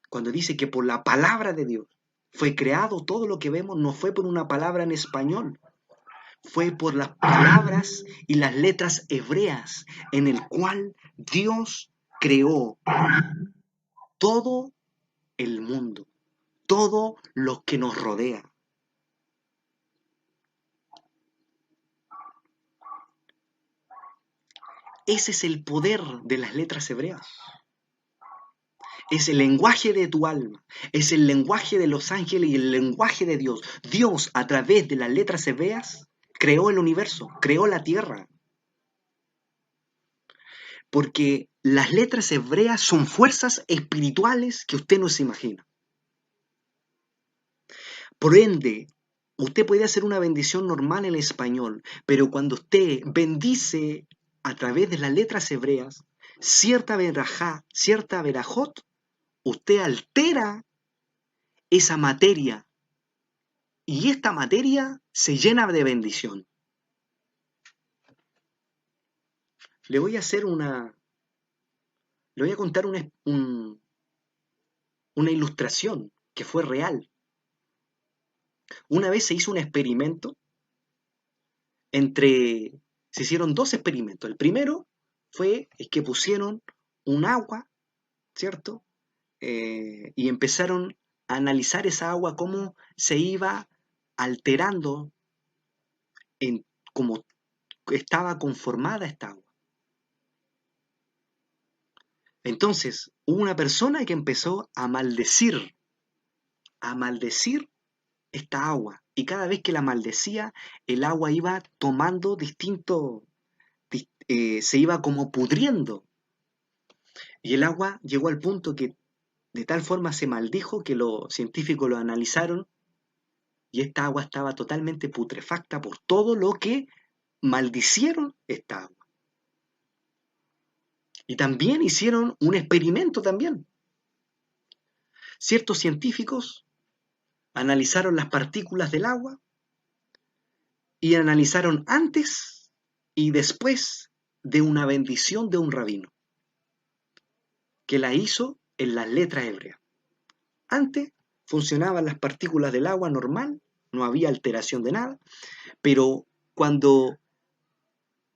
S1: Cuando dice que por la palabra de Dios fue creado todo lo que vemos, no fue por una palabra en español, fue por las palabras y las letras hebreas en el cual Dios creó todo el mundo, todo lo que nos rodea. Ese es el poder de las letras hebreas. Es el lenguaje de tu alma, es el lenguaje de los ángeles y el lenguaje de Dios. Dios, a través de las letras hebreas, creó el universo, creó la tierra. Porque las letras hebreas son fuerzas espirituales que usted no se imagina. Por ende, usted puede hacer una bendición normal en español, pero cuando usted bendice a través de las letras hebreas, cierta verajá, cierta verajot, usted altera esa materia y esta materia se llena de bendición. Le voy a hacer le voy a contar una ilustración que fue real. Una vez se hizo un experimento entre, se hicieron dos experimentos. El primero fue que pusieron un agua, ¿cierto? Y empezaron a analizar esa agua, cómo se iba alterando en cómo estaba conformada esta agua. Entonces, hubo una persona que empezó a maldecir esta agua. Y cada vez que la maldecía, el agua iba tomando se iba como pudriendo. Y el agua llegó al punto que de tal forma se maldijo que los científicos lo analizaron y esta agua estaba totalmente putrefacta por todo lo que maldicieron esta agua. Y también hicieron un experimento también. Ciertos científicos analizaron las partículas del agua y analizaron antes y después de una bendición de un rabino, que la hizo en las letras hebreas. Antes funcionaban las partículas del agua normal, no había alteración de nada, pero cuando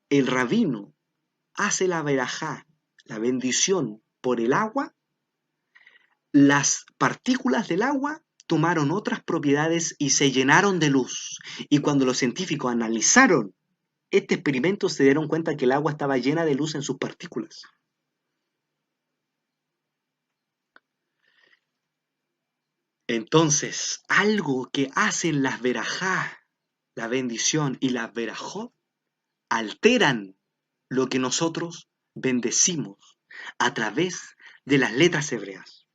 S1: el rabino hace la verajá, la bendición por el agua, las partículas del agua tomaron otras propiedades y se llenaron de luz. Y cuando los científicos analizaron este experimento, se dieron cuenta que el agua estaba llena de luz en sus partículas. Entonces, algo que hacen las verajá, la bendición y las verajot, alteran lo que nosotros bendecimos a través de las letras hebreas.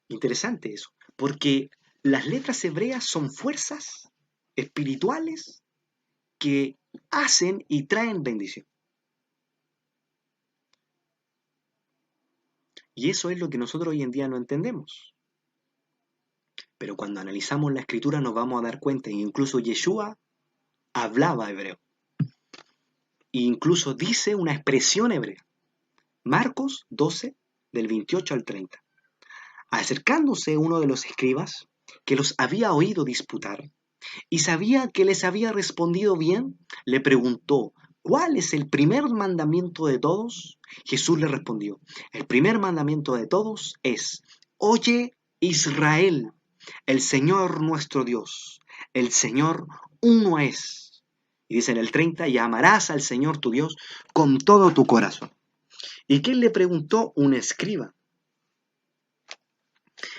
S1: Interesante eso, porque las letras hebreas son fuerzas espirituales que hacen y traen bendición. Y eso es lo que nosotros hoy en día no entendemos. Pero cuando analizamos la escritura nos vamos a dar cuenta, e incluso Yeshua hablaba hebreo. E incluso dice una expresión hebrea. Marcos 12, del 28 al 30. Acercándose uno de los escribas, que los había oído disputar, y sabía que les había respondido bien, le preguntó, ¿cuál es el primer mandamiento de todos? Jesús le respondió, el primer mandamiento de todos es, oye Israel, el Señor nuestro Dios, el Señor uno es. Y dice en el 30, y amarás al Señor tu Dios con todo tu corazón. ¿Y quién le preguntó? Un escriba.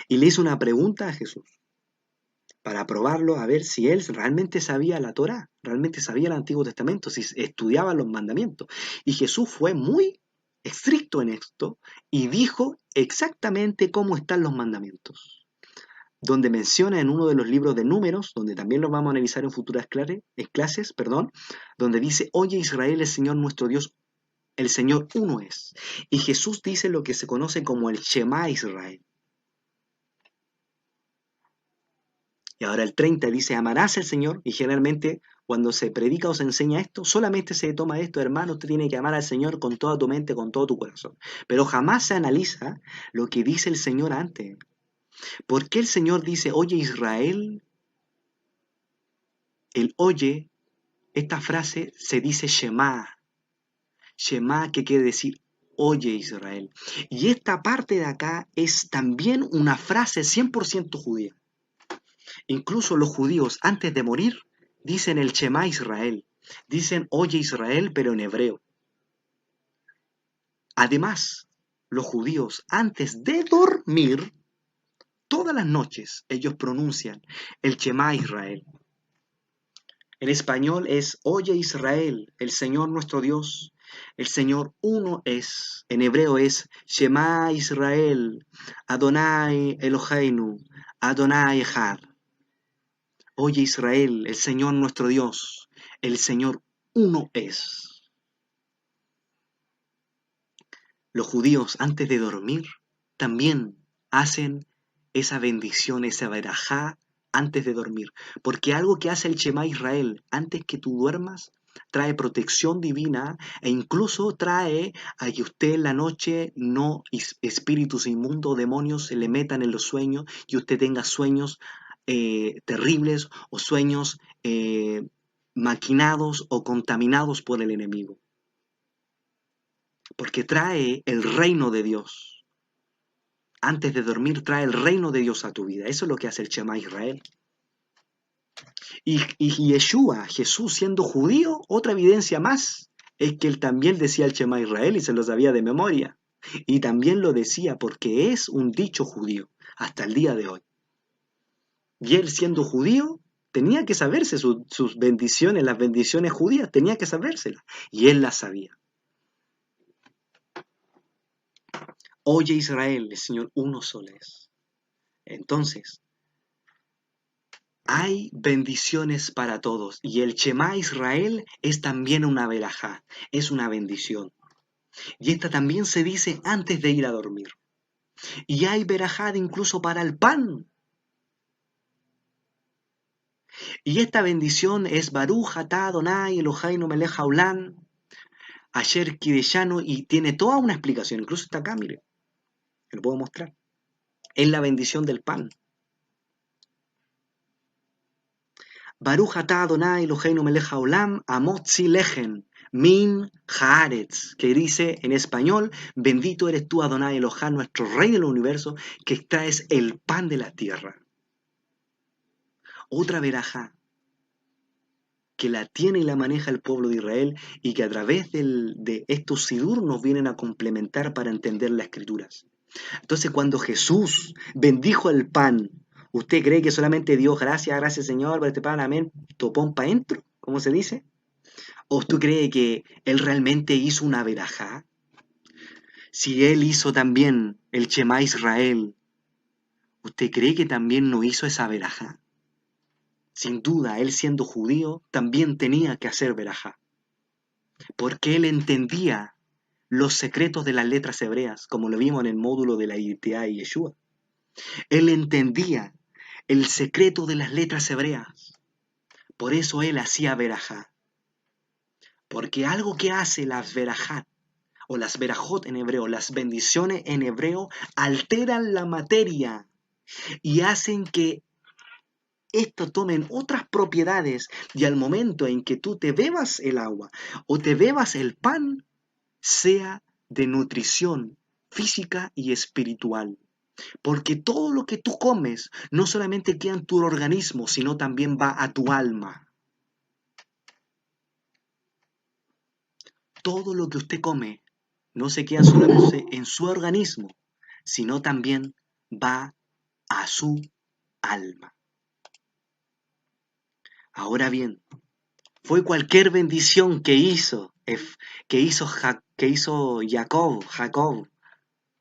S1: Y le hizo una pregunta a Jesús para probarlo a ver si él realmente sabía la Torá, realmente sabía el Antiguo Testamento, si estudiaba los mandamientos. Y Jesús fue muy estricto en esto y dijo exactamente cómo están los mandamientos. Donde menciona en uno de los libros de Números, donde también lo vamos a analizar en futuras clases, donde dice, oye Israel, el Señor nuestro Dios, el Señor uno es. Y Jesús dice lo que se conoce como el Shema Israel. Y ahora el 30 dice, amarás al Señor, y generalmente cuando se predica o se enseña esto, solamente se toma esto, hermano, usted tiene que amar al Señor con toda tu mente, con todo tu corazón. Pero jamás se analiza lo que dice el Señor antes. ¿Por qué el Señor dice, oye Israel? El oye, esta frase se dice Shema. Shema, que quiere decir, oye Israel. Y esta parte de acá es también una frase 100% judía. Incluso los judíos, antes de morir, dicen el Shema Israel. Dicen oye Israel, pero en hebreo. Además, los judíos, antes de dormir, todas las noches, ellos pronuncian el Shema Israel. En español es oye Israel, el Señor nuestro Dios, el Señor uno es. En hebreo es Shema Israel, Adonai Eloheinu, Adonai Echad. Oye Israel, el Señor nuestro Dios, el Señor uno es. Los judíos antes de dormir también hacen esa bendición, esa verajá antes de dormir. Porque algo que hace el Shema Israel antes que tú duermas trae protección divina e incluso trae a que usted en la noche espíritus inmundos, demonios se le metan en los sueños y usted tenga sueños terribles o sueños maquinados o contaminados por el enemigo. Porque trae el reino de Dios. Antes de dormir trae el reino de Dios a tu vida. Eso es lo que hace el Shema Israel. Y Yeshua, Jesús siendo judío, otra evidencia más es que él también decía el Shema Israel y se lo sabía de memoria. Y también lo decía porque es un dicho judío hasta el día de hoy. Y él siendo judío tenía que saberse sus bendiciones, las bendiciones judías, tenía que sabérselas. Y él las sabía. Oye Israel, el Señor uno solo es. Entonces, hay bendiciones para todos y el Shema Israel es también una verajá, es una bendición. Y esta también se dice antes de ir a dormir. Y hay verajá incluso para el pan. Y esta bendición es Baruch atah Adonai Eloheinu melech haolam asher kideshanu y tiene toda una explicación. Incluso está acá, mire, lo puedo mostrar. Es la bendición del pan. Baruch atah Adonai Eloheinu melech haolam amotzi lechem min haaretz, que dice en español, bendito eres tú Adonai Elohim, nuestro rey del universo, que extraes el pan de la tierra. Otra verajá que la tiene y la maneja el pueblo de Israel y que a través de estos sidur nos vienen a complementar para entender las escrituras. Entonces cuando Jesús bendijo el pan, ¿usted cree que solamente Dios, gracias Señor por este pan, amén, topón para adentro, como se dice? ¿O usted cree que Él realmente hizo una verajá? Si Él hizo también el Shema Israel, ¿usted cree que también no hizo esa verajá? Sin duda, Él siendo judío, también tenía que hacer verajá. Porque Él entendía los secretos de las letras hebreas, como lo vimos en el módulo de la identidad de Yeshua. Él entendía el secreto de las letras hebreas. Por eso Él hacía verajá. Porque algo que hace las verajat, o las verajot en hebreo, las bendiciones en hebreo, alteran la materia y hacen que esto tomen otras propiedades y al momento en que tú te bebas el agua o te bebas el pan, sea de nutrición física y espiritual. Porque todo lo que tú comes no solamente queda en tu organismo, sino también va a tu alma. Todo lo que usted come no se queda solamente en su organismo, sino también va a su alma. Ahora bien, fue cualquier bendición que hizo Jacob,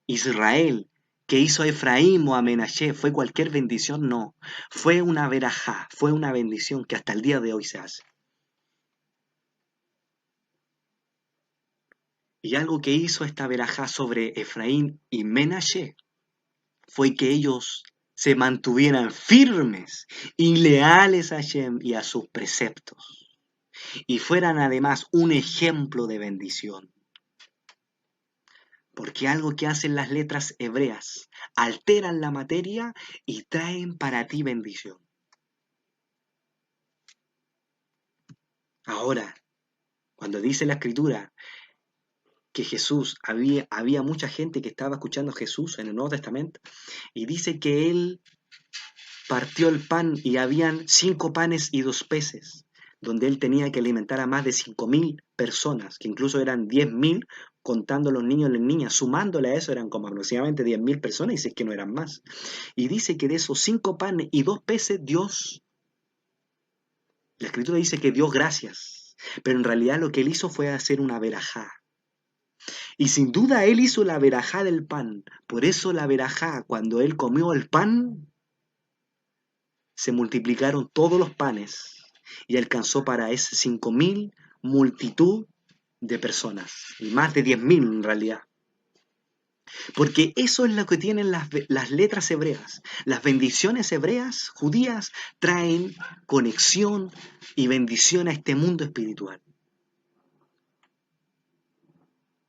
S1: Israel, que hizo Efraín o Amenashe, fue cualquier bendición, no. Fue una verajá, fue una bendición que hasta el día de hoy se hace. Y algo que hizo esta verajá sobre Efraín y Menashe fue que ellos se mantuvieran firmes y leales a Hashem y a sus preceptos, y fueran además un ejemplo de bendición. Porque algo que hacen las letras hebreas, alteran la materia y traen para ti bendición. Ahora, cuando dice la Escritura que Jesús, había mucha gente que estaba escuchando a Jesús en el Nuevo Testamento, y dice que Él partió el pan y habían 5 panes y 2 peces, donde Él tenía que alimentar a más de 5.000 personas, que incluso eran 10.000, contando los niños y las niñas, sumándole a eso eran como aproximadamente 10.000 personas, y si es que no eran más. Y dice que de esos 5 panes y 2 peces, la Escritura dice que dio gracias, pero en realidad lo que Él hizo fue hacer una verajá. Y sin duda Él hizo la verajá del pan. Por eso la verajá, cuando Él comió el pan, se multiplicaron todos los panes y alcanzó para ese 5.000 multitud de personas, y más de 10.000 en realidad. Porque eso es lo que tienen las letras hebreas. Las bendiciones hebreas, judías, traen conexión y bendición a este mundo espiritual.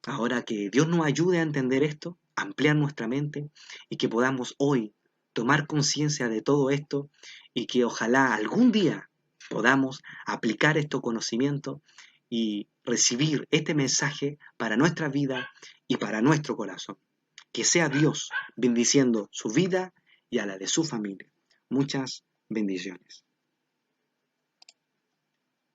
S1: Ahora que Dios nos ayude a entender esto, a ampliar nuestra mente y que podamos hoy tomar conciencia de todo esto y que ojalá algún día podamos aplicar estos conocimientos y recibir este mensaje para nuestra vida y para nuestro corazón. Que sea Dios bendiciendo su vida y a la de su familia. Muchas bendiciones.